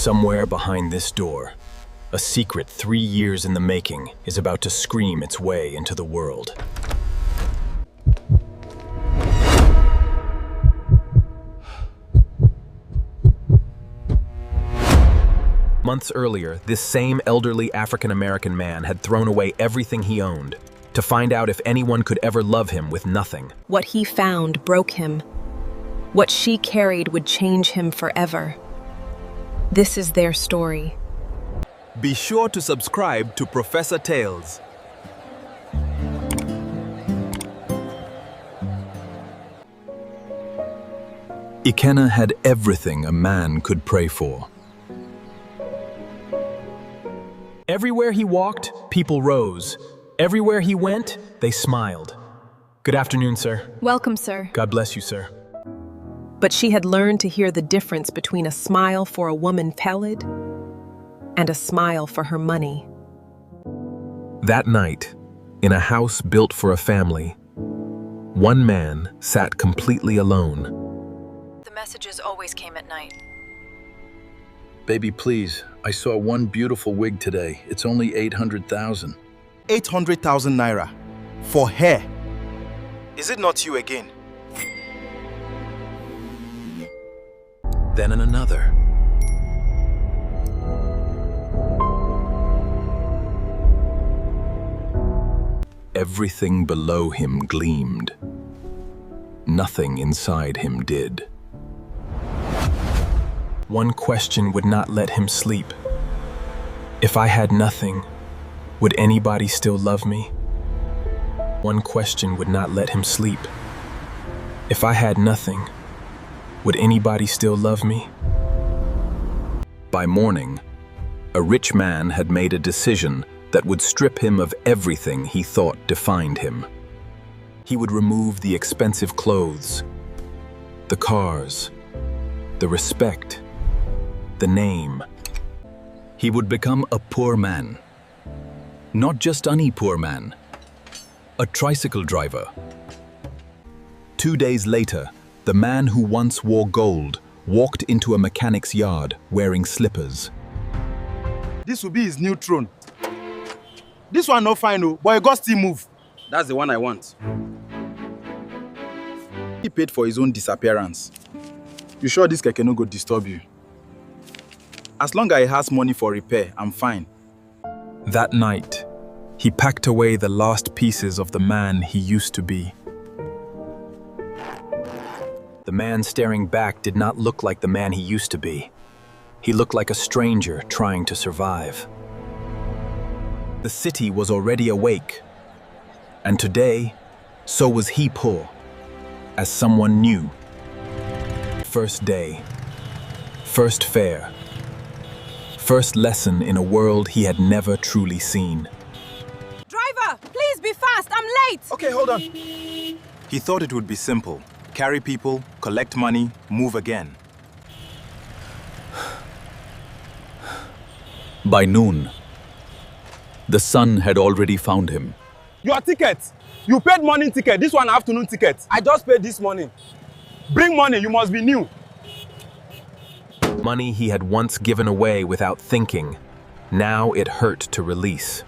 Somewhere behind this door, a secret 3 years in the making is about to scream its way into the world. Months earlier, this same elderly African-American man had thrown away everything he owned to find out if anyone could ever love him with nothing. What he found broke him. What she carried would change him forever. This is their story. Be sure to subscribe to Professor Tales. Ikenna had everything a man could pray for. Everywhere he walked, people rose. Everywhere he went, they smiled. Good afternoon, sir. Welcome, sir. God bless you, sir. But she had learned to hear the difference between a smile for a woman pallid and a smile for her money. That night, in a house built for a family, one man sat completely alone. The messages always came at night. Baby, please. I saw one beautiful wig today. It's only 800,000. 800,000 naira for hair. Is it not you again? Then another. Everything below him gleamed. Nothing inside him did. One question would not let him sleep. If I had nothing, would anybody still love me? One question would not let him sleep. If I had nothing, would anybody still love me? By morning, a rich man had made a decision that would strip him of everything he thought defined him. He would remove the expensive clothes, the cars, the respect, the name. He would become a poor man. Not just any poor man, a tricycle driver. 2 days later, the man who once wore gold walked into a mechanic's yard wearing slippers. This will be his new throne. This one no fine, but he got still move. That's the one I want. He paid for his own disappearance. You sure this Keke no go disturb you? As long as he has money for repair, I'm fine. That night, he packed away the last pieces of the man he used to be. The man staring back did not look like the man he used to be. He looked like a stranger trying to survive. The city was already awake, and today, so was he poor, as someone new. First day, first fare, first lesson in a world he had never truly seen. Driver, please be fast, I'm late! Okay, hold on. He thought it would be simple. Carry people, collect money, move again. By noon, the sun had already found him. Your ticket. You paid morning ticket. This one afternoon ticket. I just paid this morning. Bring money, you must be new. Money he had once given away without thinking. Now it hurt to release.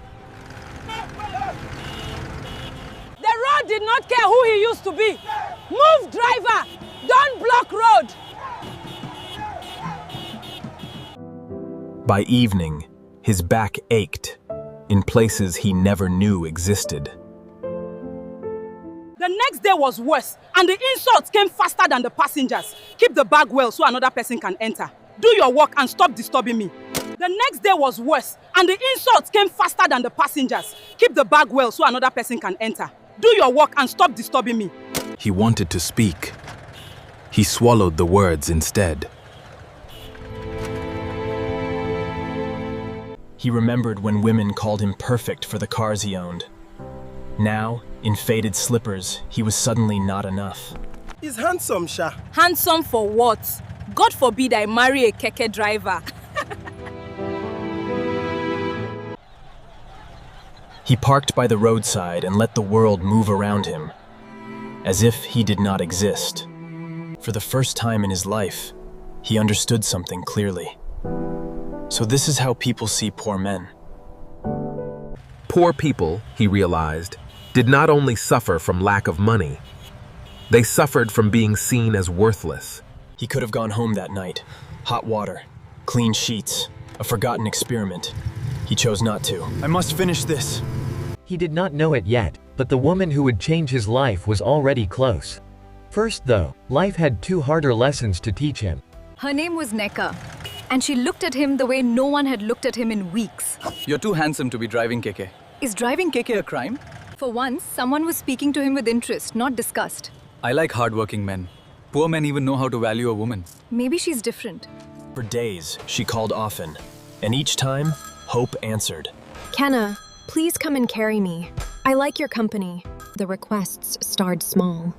The road did not care who he used to be. Move, driver! Don't block road! By evening, his back ached in places he never knew existed. The next day was worse, and the insults came faster than the passengers. Keep the bag well so another person can enter. Do your work and stop disturbing me. The next day was worse, and the insults came faster than the passengers. Keep the bag well so another person can enter. Do your work and stop disturbing me. He wanted to speak. He swallowed the words instead. He remembered when women called him perfect for the cars he owned. Now, in faded slippers, he was suddenly not enough. He's handsome, Sha. Handsome for what? God forbid I marry a Keke driver. He parked by the roadside and let the world move around him, as if he did not exist. For the first time in his life, he understood something clearly. So this is how people see poor men. Poor people, he realized, did not only suffer from lack of money, they suffered from being seen as worthless. He could have gone home that night. Hot water, clean sheets, a forgotten experiment. He chose not to. I must finish this. He did not know it yet, but the woman who would change his life was already close. First though, life had two harder lessons to teach him. Her name was Neka, and she looked at him the way no one had looked at him in weeks. You're too handsome to be driving Keke. Is driving Keke a crime? For once, someone was speaking to him with interest, not disgust. I like hardworking men. Poor men even know how to value a woman. Maybe she's different. For days, she called often, and each time, hope answered. Kenna, please come and carry me. I like your company. The requests started small.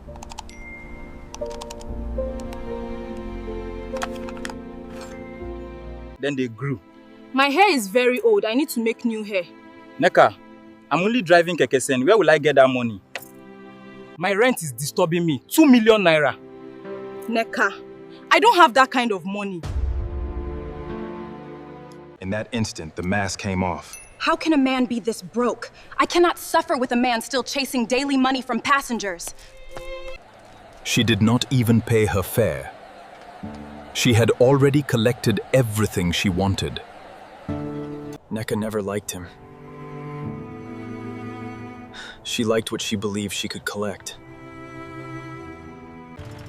Then they grew. My hair is very old. I need to make new hair. Neka, I'm only driving Keke Sen. Where will I get that money? My rent is disturbing me. 2 million naira. Neka, I don't have that kind of money. In that instant, the mask came off. How can a man be this broke? I cannot suffer with a man still chasing daily money from passengers. She did not even pay her fare. She had already collected everything she wanted. Neka never liked him. She liked what she believed she could collect.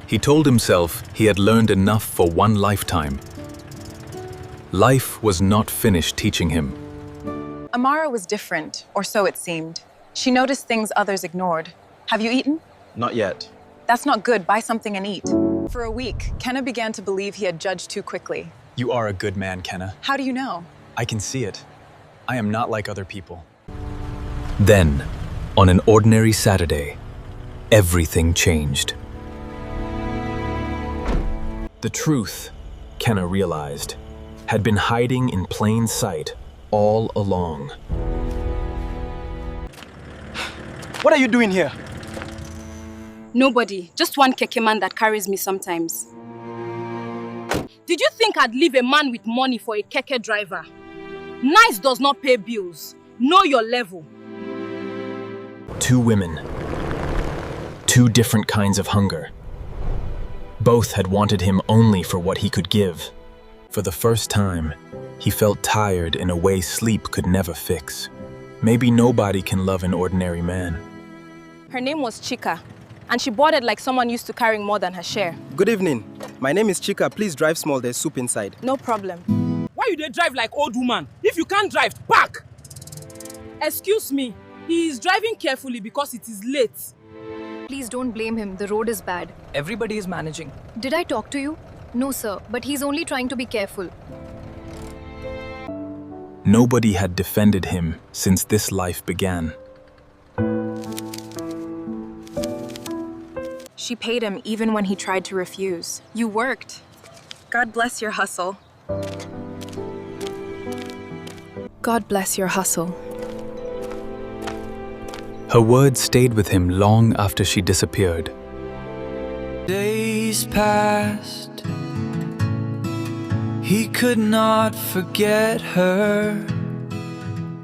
He told himself he had learned enough for one lifetime. Life was not finished teaching him. Amara was different, or so it seemed. She noticed things others ignored. Have you eaten? Not yet. That's not good. Buy something and eat. For a week, Kenna began to believe he had judged too quickly. You are a good man, Kenna. How do you know? I can see it. I am not like other people. Then, on an ordinary Saturday, everything changed. The truth, Kenna realized, had been hiding in plain sight all along. What are you doing here? Nobody. Just one Keke man that carries me sometimes. Did you think I'd leave a man with money for a Keke driver? Nice does not pay bills. Know your level. Two women. Two different kinds of hunger. Both had wanted him only for what he could give. For the first time, he felt tired in a way sleep could never fix. Maybe nobody can love an ordinary man. Her name was Chica, and she boarded like someone used to carrying more than her share. Good evening. My name is Chica. Please drive small. There's soup inside. No problem. Why you dey drive like old woman? If you can't drive, park! Excuse me. He is driving carefully because it is late. Please don't blame him. The road is bad. Everybody is managing. Did I talk to you? No, sir, but he's only trying to be careful. Nobody had defended him since this life began. She paid him even when he tried to refuse. You worked. God bless your hustle. God bless your hustle. Her words stayed with him long after she disappeared. Days passed. He could not forget her.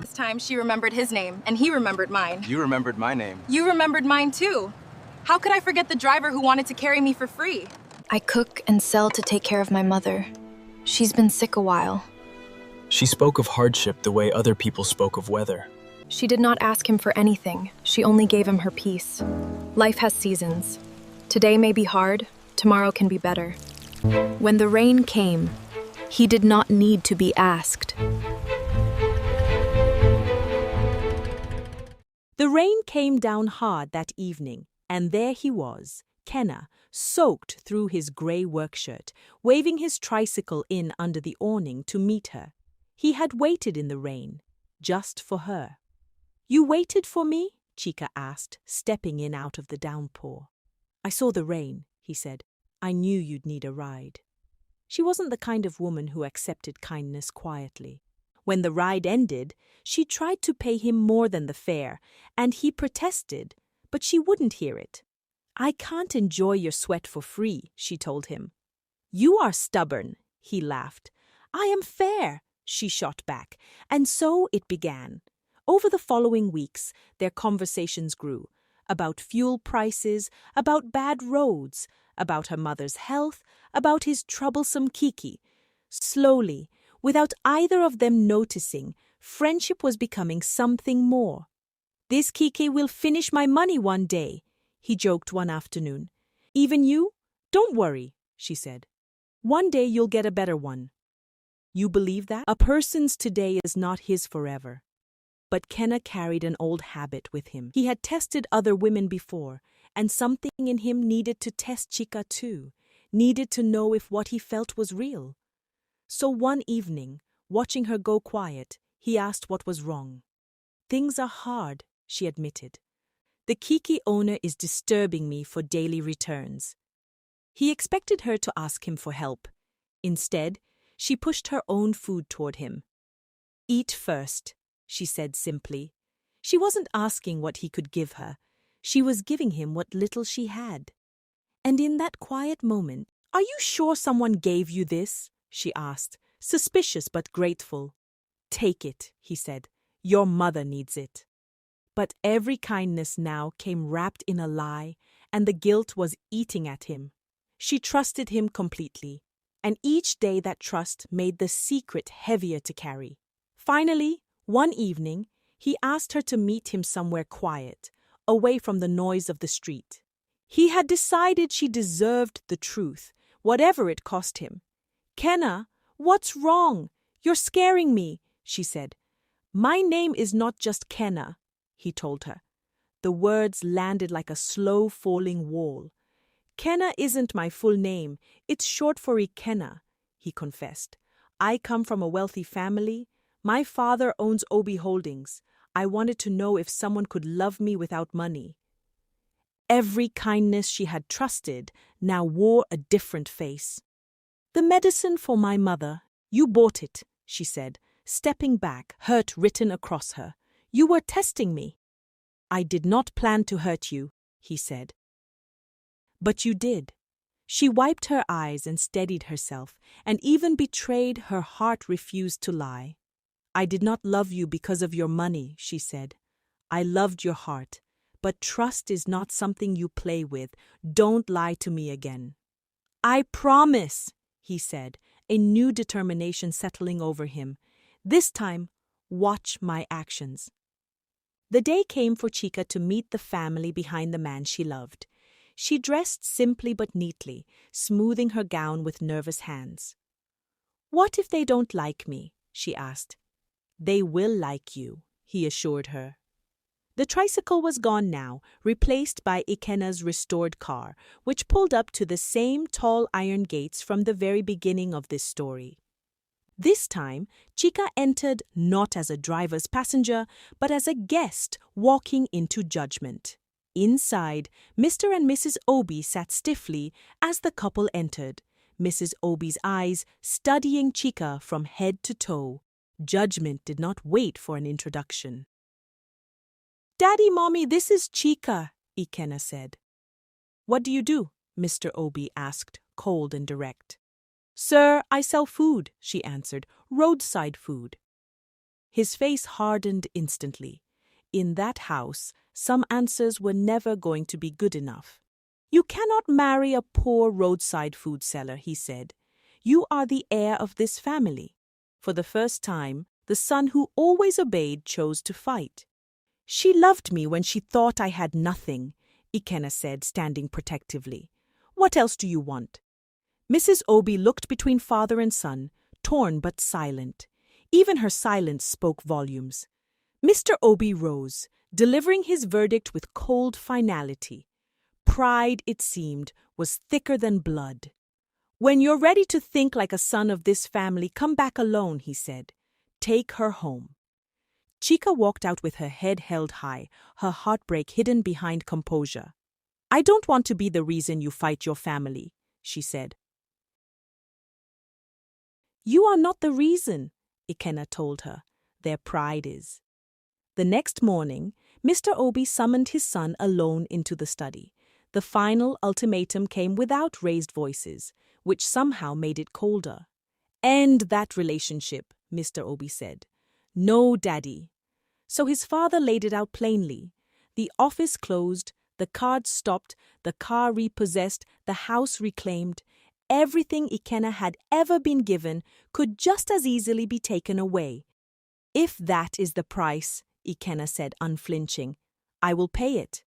This time she remembered his name, and he remembered mine. You remembered my name. You remembered mine too. How could I forget the driver who wanted to carry me for free? I cook and sell to take care of my mother. She's been sick a while. She spoke of hardship the way other people spoke of weather. She did not ask him for anything. She only gave him her peace. Life has seasons. Today may be hard, tomorrow can be better. When the rain came, he did not need to be asked. The rain came down hard that evening, and there he was, Kenna, soaked through his grey workshirt, waving his tricycle in under the awning to meet her. He had waited in the rain, just for her. "You waited for me?" Chica asked, stepping in out of the downpour. "I saw the rain," he said. "I knew you'd need a ride." She wasn't the kind of woman who accepted kindness quietly. When the ride ended, she tried to pay him more than the fare, and he protested, but she wouldn't hear it. "I can't enjoy your sweat for free," she told him. "You are stubborn," he laughed. "I am fair. she shot back, and so it began. Over the following weeks, their conversations grew. About fuel prices, about bad roads, about her mother's health, about his troublesome Keke. Slowly, without either of them noticing, friendship was becoming something more. "This Keke will finish my money one day," he joked one afternoon. "Even you? Don't worry," she said. "One day you'll get a better one." You believe that? A person's today is not his forever. But Kenna carried an old habit with him. He had tested other women before, and something in him needed to test Chica too, needed to know if what he felt was real. So one evening, watching her go quiet, he asked what was wrong. "Things are hard," she admitted. "The Keke owner is disturbing me for daily returns." He expected her to ask him for help. Instead, she pushed her own food toward him. "Eat first," she said simply. She wasn't asking what he could give her. She was giving him what little she had. And in that quiet moment, "Are you sure someone gave you this?" she asked, suspicious but grateful. "Take it," he said. "Your mother needs it." But every kindness now came wrapped in a lie, and the guilt was eating at him. She trusted him completely, and each day that trust made the secret heavier to carry. Finally, one evening, he asked her to meet him somewhere quiet, away from the noise of the street. He had decided she deserved the truth, whatever it cost him. "Kenna, what's wrong? You're scaring me," she said. "My name is not just Kenna," he told her. The words landed like a slow-falling wall. "Kenna isn't my full name. It's short for Ikenna," he confessed. "I come from a wealthy family. My father owns Obi Holdings. I wanted to know if someone could love me without money." Every kindness she had trusted now wore a different face. "The medicine for my mother. You bought it," she said, stepping back, hurt written across her. "You were testing me." "I did not plan to hurt you," he said. "But you did." She wiped her eyes and steadied herself, and even betrayed her heart refused to lie. "I did not love you because of your money," she said. "I loved your heart, but trust is not something you play with. Don't lie to me again." "I promise," he said, a new determination settling over him. "This time, watch my actions." The day came for Chica to meet the family behind the man she loved. She dressed simply but neatly, smoothing her gown with nervous hands. "What if they don't like me?" she asked. "They will like you," he assured her. The tricycle was gone now, replaced by Ikenna's restored car, which pulled up to the same tall iron gates from the very beginning of this story. This time, Chica entered not as a driver's passenger, but as a guest walking into judgment. Inside, Mr. and Mrs. Obi sat stiffly as the couple entered, Mrs. Obi's eyes studying Chica from head to toe. Judgment did not wait for an introduction. "Daddy, Mommy, this is Chica," Ikenna said. "What do you do?" Mr. Obi asked, cold and direct. "Sir, I sell food," she answered, "roadside food." His face hardened instantly. In that house, some answers were never going to be good enough. "You cannot marry a poor roadside food seller," he said. "You are the heir of this family." For the first time, the son who always obeyed chose to fight. "She loved me when she thought I had nothing," Ikenna said, standing protectively. "What else do you want?" Mrs. Obi looked between father and son, torn but silent. Even her silence spoke volumes. Mr. Obi rose, delivering his verdict with cold finality. Pride, it seemed, was thicker than blood. "When you're ready to think like a son of this family, come back alone," he said. "Take her home." Chica walked out with her head held high, her heartbreak hidden behind composure. "I don't want to be the reason you fight your family," she said. "You are not the reason," Ikenna told her. "Their pride is." The next morning, Mr. Obi summoned his son alone into the study. The final ultimatum came without raised voices, which somehow made it colder. "End that relationship," Mr. Obi said. No, Daddy. So his father laid it out plainly. The office closed, the cards stopped, the car repossessed, the house reclaimed. Everything Ikenna had ever been given could just as easily be taken away. If that is the price, Ikenna said unflinching, I will pay it.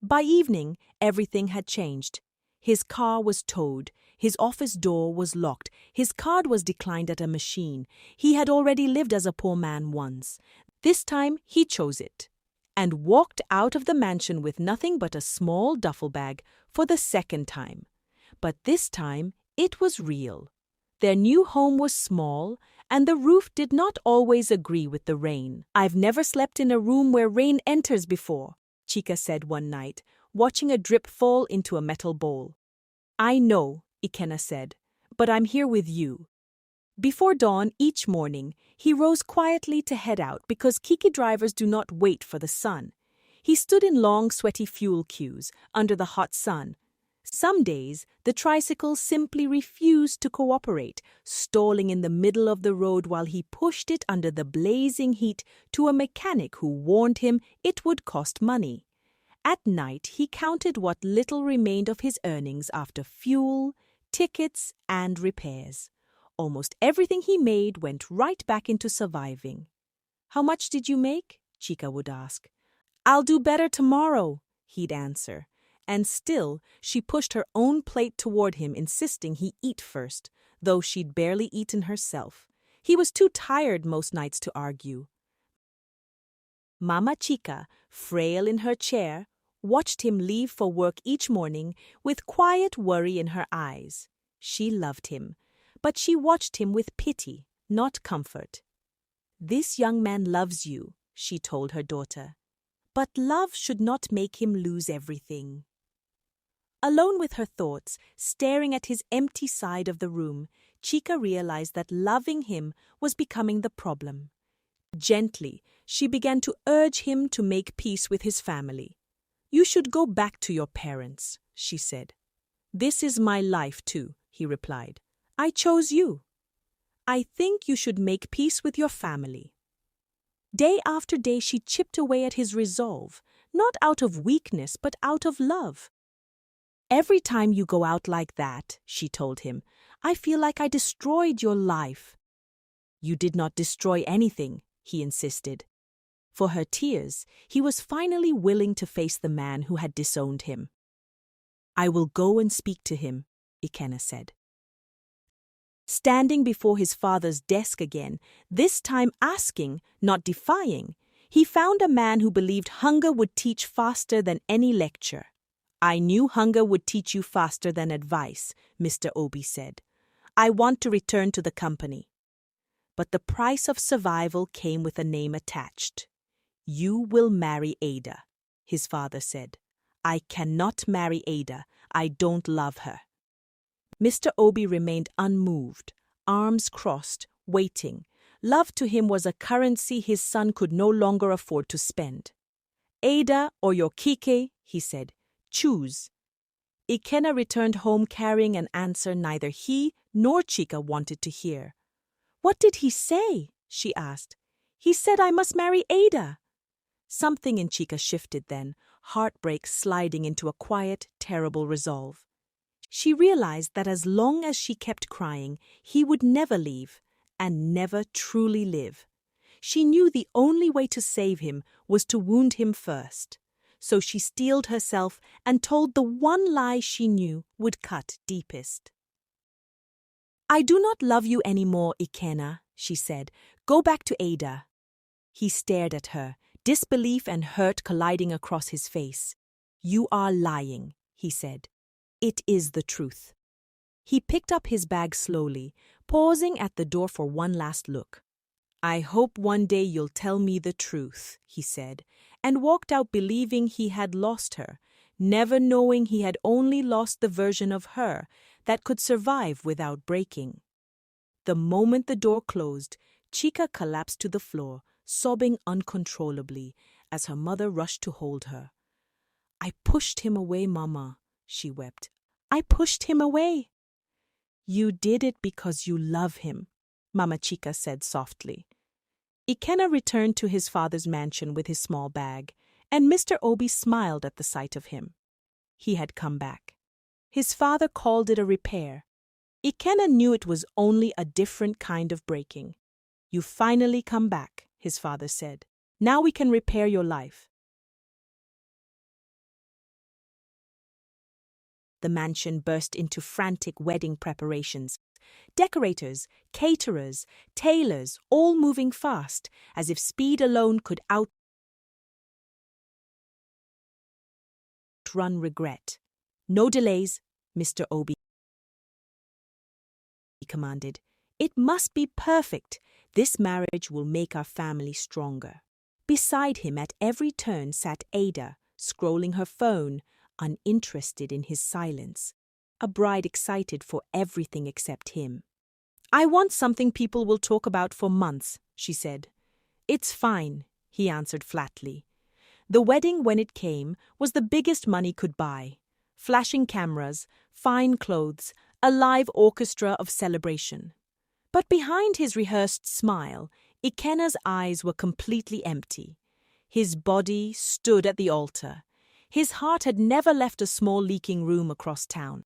By evening, everything had changed. His car was towed, his office door was locked, his card was declined at a machine. He had already lived as a poor man once. This time he chose it, and walked out of the mansion with nothing but a small duffel bag for the second time. But this time it was real. Their new home was small, and the roof did not always agree with the rain. I've never slept in a room where rain enters before, Chica said one night, watching a drip fall into a metal bowl. I know, Ikenna said, but I'm here with you. Before dawn each morning, he rose quietly to head out because Keke drivers do not wait for the sun. He stood in long, sweaty fuel queues under the hot sun. Some days, the tricycle simply refused to cooperate, stalling in the middle of the road while he pushed it under the blazing heat to a mechanic who warned him it would cost money. At night, he counted what little remained of his earnings after fuel, tickets, and repairs. Almost everything he made went right back into surviving. How much did you make? Chica would ask. I'll do better tomorrow, he'd answer. And still, she pushed her own plate toward him, insisting he eat first, though she'd barely eaten herself. He was too tired most nights to argue. Mama Chica, frail in her chair, watched him leave for work each morning with quiet worry in her eyes. She loved him, but she watched him with pity, not comfort. This young man loves you, she told her daughter. But love should not make him lose everything. Alone with her thoughts, staring at his empty side of the room, Chica realized that loving him was becoming the problem. Gently, she began to urge him to make peace with his family. You should go back to your parents, she said. This is my life too, he replied. I chose you. I think you should make peace with your family. Day after day she chipped away at his resolve, not out of weakness but out of love. Every time you go out like that, she told him, I feel like I destroyed your life. You did not destroy anything, he insisted. For her tears, he was finally willing to face the man who had disowned him. I will go and speak to him, Ikenna said. Standing before his father's desk again, this time asking, not defying, he found a man who believed hunger would teach faster than any lecture. I knew hunger would teach you faster than advice, Mr. Obi said. I want to return to the company. But the price of survival came with a name attached. You will marry Ada, his father said. I cannot marry Ada. I don't love her. Mr. Obi remained unmoved, arms crossed, waiting. Love to him was a currency his son could no longer afford to spend. Ada or your Keke, he said. Choose. Ikenna returned home carrying an answer neither he nor Chica wanted to hear. What did he say? She asked. He said I must marry Ada. Something in Chica shifted then, heartbreak sliding into a quiet, terrible resolve. She realized that as long as she kept crying, he would never leave and never truly live. She knew the only way to save him was to wound him first. So she steeled herself and told the one lie she knew would cut deepest. I do not love you anymore, Ikenna, she said. Go back to Ada. He stared at her, disbelief and hurt colliding across his face. You are lying, he said. It is the truth. He picked up his bag slowly, pausing at the door for one last look. I hope one day you'll tell me the truth, he said, and walked out believing he had lost her, never knowing he had only lost the version of her that could survive without breaking. The moment the door closed, Chica collapsed to the floor, sobbing uncontrollably as her mother rushed to hold her. I pushed him away, Mama, she wept. I pushed him away. You did it because you love him. Mama Chica said softly. Ikenna returned to his father's mansion with his small bag, and Mr. Obi smiled at the sight of him. He had come back. His father called it a repair. Ikenna knew it was only a different kind of breaking. You finally come back, his father said. Now we can repair your life. The mansion burst into frantic wedding preparations. Decorators, caterers, tailors, all moving fast, as if speed alone could outrun regret. No delays, Mr. Obi commanded. It must be perfect. This marriage will make our family stronger. Beside him at every turn sat Ada, scrolling her phone, uninterested in his silence. A bride excited for everything except him. I want something people will talk about for months, she said. It's fine, he answered flatly. The wedding, when it came, was the biggest money could buy. Flashing cameras, fine clothes, a live orchestra of celebration. But behind his rehearsed smile, Ikenna's eyes were completely empty. His body stood at the altar. His heart had never left a small leaking room across town.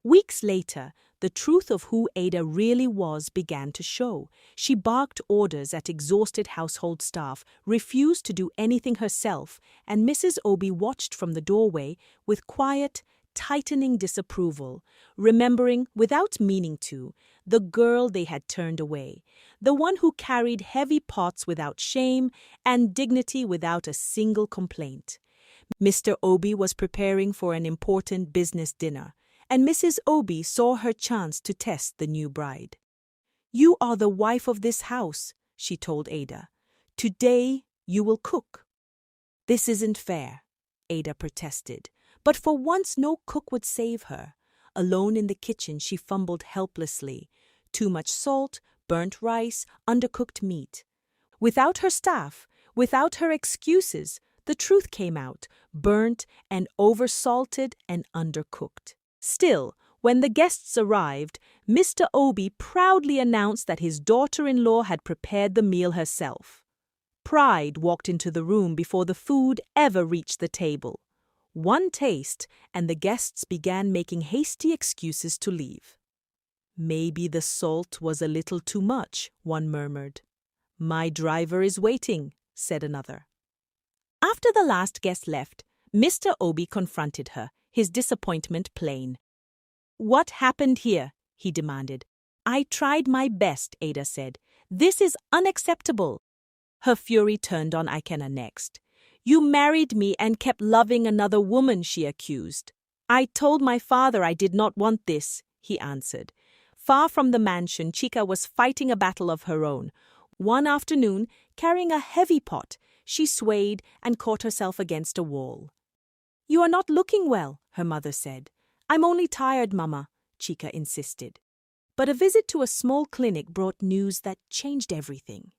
Weeks later, the truth of who Ada really was began to show. She barked orders at exhausted household staff, refused to do anything herself, and Mrs. Obi watched from the doorway with quiet, tightening disapproval, remembering, without meaning to, the girl they had turned away, the one who carried heavy pots without shame and dignity without a single complaint. Mr. Obi was preparing for an important business dinner, and Mrs. Obi saw her chance to test the new bride. You are the wife of this house, she told Ada. Today you will cook. This isn't fair, Ada protested. But for once no cook would save her. Alone in the kitchen she fumbled helplessly. Too much salt, burnt rice, undercooked meat. Without her staff, without her excuses, the truth came out, burnt and oversalted and undercooked. Still, when the guests arrived, Mr. Obi proudly announced that his daughter-in-law had prepared the meal herself. Pride walked into the room before the food ever reached the table. One taste, and the guests began making hasty excuses to leave. Maybe the salt was a little too much, one murmured. My driver is waiting, said another. After the last guest left, Mr. Obi confronted her, his disappointment plain. What happened here? He demanded. I tried my best, Ada said. This is unacceptable. Her fury turned on Ikenna next. You married me and kept loving another woman, she accused. I told my father I did not want this, he answered. Far from the mansion, Chica was fighting a battle of her own. One afternoon, carrying a heavy pot, she swayed and caught herself against a wall. You are not looking well, her mother said. I'm only tired, Mama, Chica insisted. But a visit to a small clinic brought news that changed everything.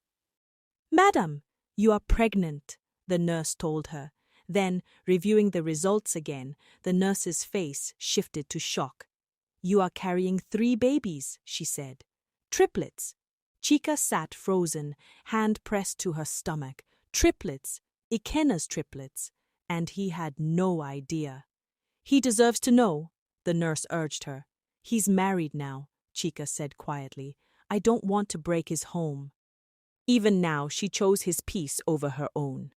Madam, you are pregnant, the nurse told her. Then, reviewing the results again, the nurse's face shifted to shock. You are carrying 3 babies, she said. Triplets. Chica sat frozen, hand pressed to her stomach. Triplets, Ikenna's triplets. And he had no idea. He deserves to know, the nurse urged her. He's married now, Chica said quietly. I don't want to break his home. Even now, she chose his peace over her own.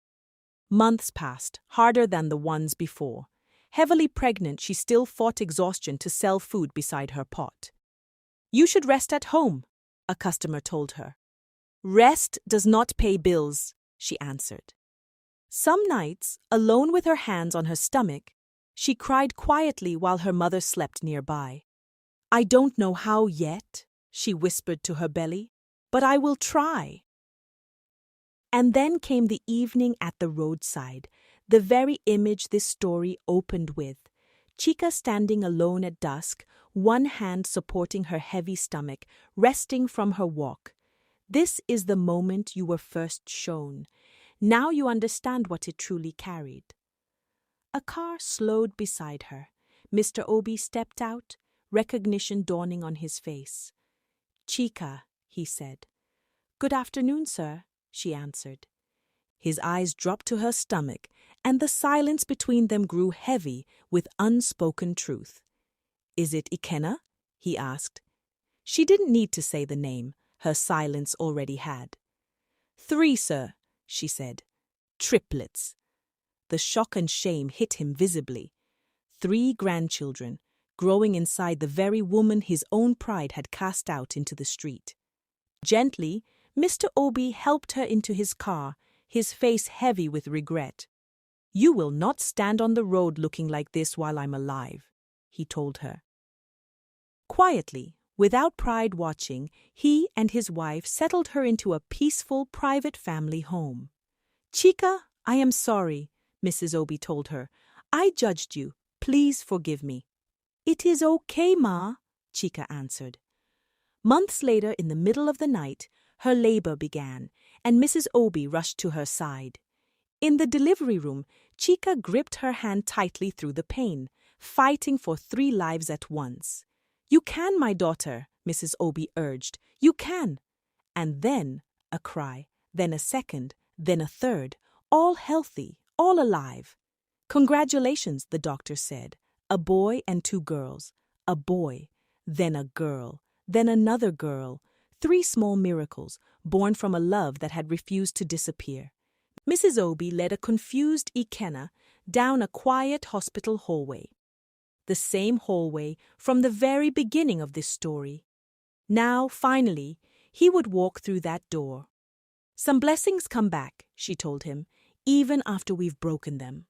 Months passed, harder than the ones before. Heavily pregnant, she still fought exhaustion to sell food beside her pot. You should rest at home, a customer told her. Rest does not pay bills, she answered. Some nights, alone with her hands on her stomach, she cried quietly while her mother slept nearby. I don't know how yet, she whispered to her belly, but I will try. And then came the evening at the roadside, the very image this story opened with. Chica standing alone at dusk, one hand supporting her heavy stomach, resting from her walk. This is the moment you were first shown. Now you understand what it truly carried. A car slowed beside her. Mr. Obi stepped out, recognition dawning on his face. Chica, he said. Good afternoon, sir, she answered. His eyes dropped to her stomach, and the silence between them grew heavy with unspoken truth. Is it Ikenna? He asked. She didn't need to say the name, her silence already had. 3, sir, she said. Triplets. The shock and shame hit him visibly. 3 grandchildren, growing inside the very woman his own pride had cast out into the street. Gently, Mr. Obi helped her into his car, his face heavy with regret. You will not stand on the road looking like this while I'm alive, he told her. Quietly, without pride watching, he and his wife settled her into a peaceful, private family home. Chica, I am sorry, Mrs. Obi told her. I judged you. Please forgive me. It is okay, Ma, Chica answered. Months later, in the middle of the night, her labor began, and Mrs. Obi rushed to her side. In the delivery room, Chica gripped her hand tightly through the pain, fighting for 3 lives at once. You can, my daughter, Mrs. Obi urged. You can. And then a cry, then a second, then a third, all healthy, all alive. Congratulations, the doctor said. A boy and 2 girls. A boy, then a girl, then another girl. 3 small miracles, born from a love that had refused to disappear. Mrs. Obi led a confused Ikenna down a quiet hospital hallway. The same hallway from the very beginning of this story. Now, finally, he would walk through that door. Some blessings come back, she told him, even after we've broken them.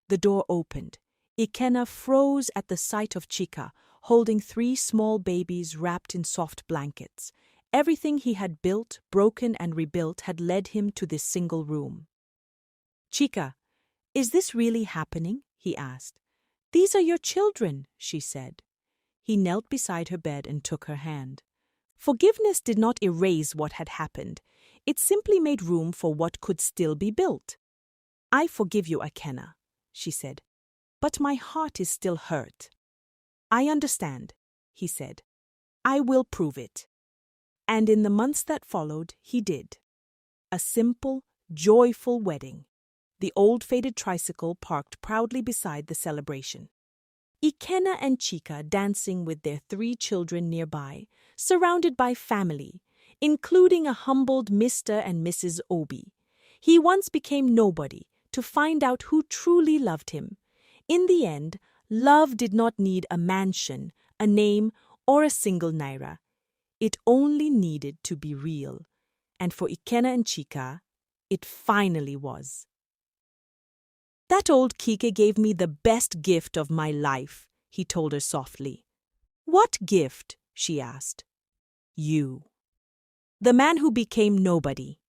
The door opened. Ikenna froze at the sight of Chica, holding 3 small babies wrapped in soft blankets. Everything he had built, broken, and rebuilt had led him to this single room. Chica, is this really happening? He asked. These are your children, she said. He knelt beside her bed and took her hand. Forgiveness did not erase what had happened. It simply made room for what could still be built. I forgive you, Ikenna, she said, but my heart is still hurt. I understand, he said. I will prove it. And in the months that followed, he did. A simple, joyful wedding. The old faded tricycle parked proudly beside the celebration. Ikenna and Chica dancing with their 3 children nearby, surrounded by family, including a humbled Mr. and Mrs. Obi. He once became nobody to find out who truly loved him. In the end, love did not need a mansion, a name, or a single naira. It only needed to be real. And for Ikenna and Chica, it finally was. That old Keke gave me the best gift of my life, he told her softly. What gift? She asked. You. The man who became nobody.